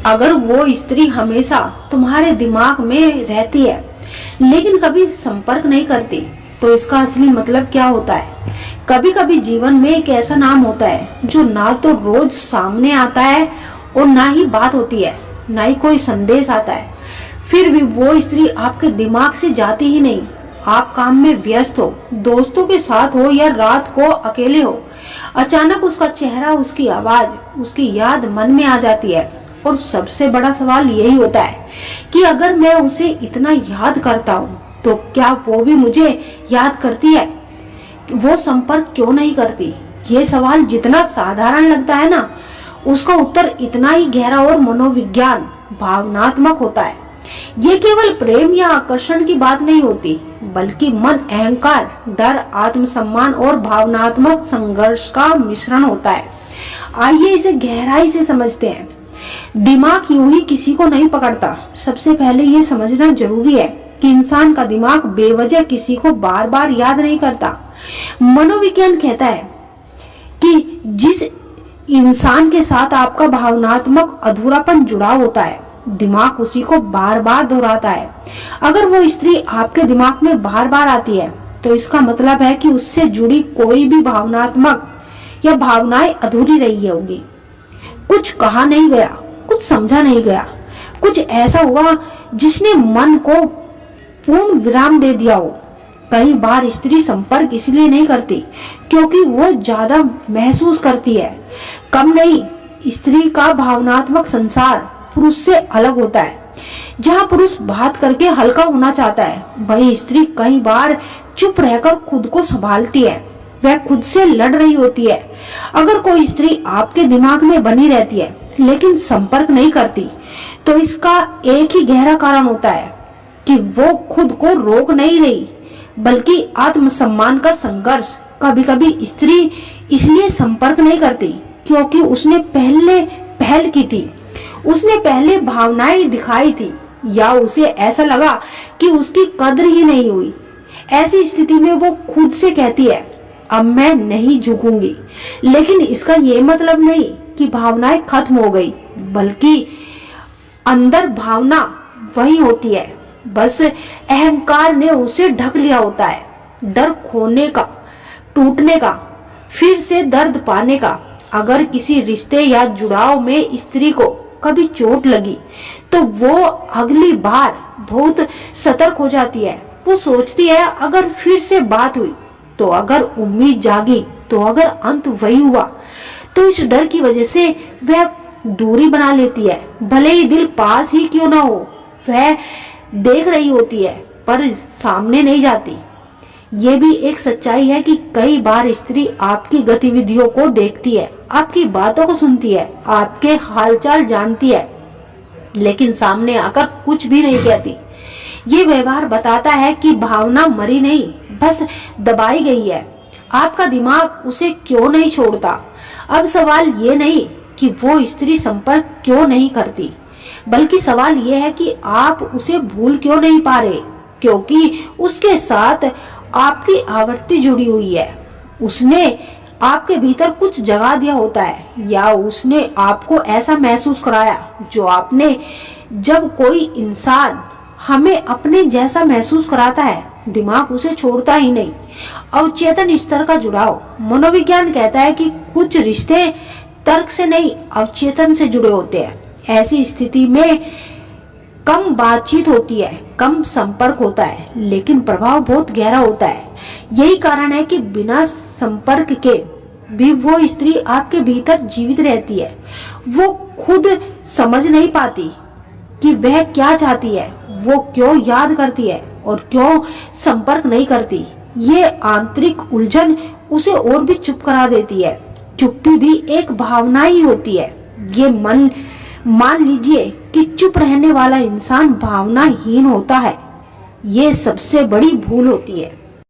अगर वो स्त्री हमेशा तुम्हारे दिमाग में रहती है लेकिन कभी संपर्क नहीं करती, तो इसका असली मतलब क्या होता है? कभी कभी जीवन में एक ऐसा नाम होता है जो ना तो रोज सामने आता है और ना ही बात होती है, ना ही कोई संदेश आता है, फिर भी वो स्त्री आपके दिमाग से जाती ही नहीं। आप काम में व्यस्त हो, दोस्तों के साथ हो या रात को अकेले हो, अचानक उसका चेहरा, उसकी आवाज, उसकी याद मन में आ जाती है। और सबसे बड़ा सवाल यही होता है कि अगर मैं उसे इतना याद करता हूँ तो क्या वो भी मुझे याद करती है? वो संपर्क क्यों नहीं करती? ये सवाल जितना साधारण लगता है ना, उसका उत्तर इतना ही गहरा और मनोविज्ञान भावनात्मक होता है। ये केवल प्रेम या आकर्षण की बात नहीं होती, बल्कि मन, अहंकार, डर, आत्मसम्मान और भावनात्मक संघर्ष का मिश्रण होता है। आइए इसे गहराई से समझते हैं। दिमाग यूं ही किसी को नहीं पकड़ता। सबसे पहले ये समझना जरूरी है कि इंसान का दिमाग बेवजह किसी को बार बार याद नहीं करता। मनोविज्ञान कहता है कि जिस इंसान के साथ आपका भावनात्मक अधूरापन जुड़ा होता है, दिमाग उसी को बार बार दोहराता है। अगर वो स्त्री आपके दिमाग में बार बार आती है तो इसका मतलब है कि उससे जुड़ी कोई भी भावनात्मक या भावनाएं अधूरी रही होगी। कुछ कहा नहीं गया, कुछ समझा नहीं गया, कुछ ऐसा हुआ जिसने मन को पूर्ण विराम दे दिया हो। कई बार स्त्री संपर्क इसलिए नहीं करती क्योंकि वो ज्यादा महसूस करती है। कम नहीं, स्त्री का भावनात्मक संसार पुरुष से अलग होता है। जहाँ पुरुष बात करके हल्का होना चाहता है, वही स्त्री कई बार चुप रहकर खुद को संभालती है। वह खुद से लड़ रही होती है। अगर कोई स्त्री आपके दिमाग में बनी रहती है लेकिन संपर्क नहीं करती, तो इसका एक ही गहरा कारण होता है कि वो खुद को रोक नहीं रही, बल्कि आत्मसम्मान का संघर्ष। कभी कभी स्त्री इसलिए संपर्क नहीं करती क्योंकि उसने पहल की थी, उसने पहले भावनाएं दिखाई थी, या उसे ऐसा लगा कि उसकी कद्र ही नहीं हुई। ऐसी स्थिति में वो खुद से कहती है, अब मैं नहीं झुकूंगी। लेकिन इसका ये मतलब नहीं कि भावनाएं खत्म हो गई, बल्कि अंदर भावना वही होती है, बस अहंकार ने उसे ढक लिया होता है। डर खोने का, टूटने का, फिर से दर्द पाने का। अगर किसी रिश्ते या जुड़ाव में स्त्री को कभी चोट लगी तो वो अगली बार बहुत सतर्क हो जाती है। वो सोचती है अगर फिर से बात हुई तो, अगर उम्मीद जागी तो, अगर अंत वही हुआ तो। इस डर की वजह से वह दूरी बना लेती है, भले ही दिल पास ही क्यों ना हो। वह देख रही होती है पर सामने नहीं जाती। ये भी एक सच्चाई है कि कई बार स्त्री आपकी गतिविधियों को देखती है, आपकी बातों को सुनती है, आपके हालचाल जानती है, लेकिन सामने आकर कुछ भी नहीं कहती। ये व्यवहार बताता है कि भावना मरी नहीं, बस दबाई गई है। आपका दिमाग उसे क्यों नहीं छोड़ता? अब सवाल ये नहीं कि वो स्त्री संपर्क क्यों नहीं करती, बल्कि सवाल ये है कि आप उसे भूल क्यों नहीं पा रहे, क्योंकि उसके साथ आपकी आवृत्ति जुड़ी हुई है। उसने आपके भीतर कुछ जगा दिया होता है, या उसने आपको ऐसा महसूस कराया जो आपने। जब कोई इंसान हमें अपने जैसा महसूस कराता है, दिमाग उसे छोड़ता ही नहीं। अवचेतन स्तर का जुड़ाव। मनोविज्ञान कहता है कि कुछ रिश्ते तर्क से नहीं, अवचेतन से जुड़े होते हैं। ऐसी स्थिति में कम बातचीत होती है, कम संपर्क होता है, लेकिन प्रभाव बहुत गहरा होता है। यही कारण है कि बिना संपर्क के भी वो स्त्री आपके भीतर जीवित रहती है। वो खुद समझ नहीं पाती कि वह क्या चाहती है, वो क्यों याद करती है और क्यों संपर्क नहीं करती। ये आंतरिक उलझन उसे और भी चुप करा देती है। चुप्पी भी एक भावना ही होती है। ये मान लीजिए कि चुप रहने वाला इंसान भावनाहीन होता है। ये सबसे बड़ी भूल होती है।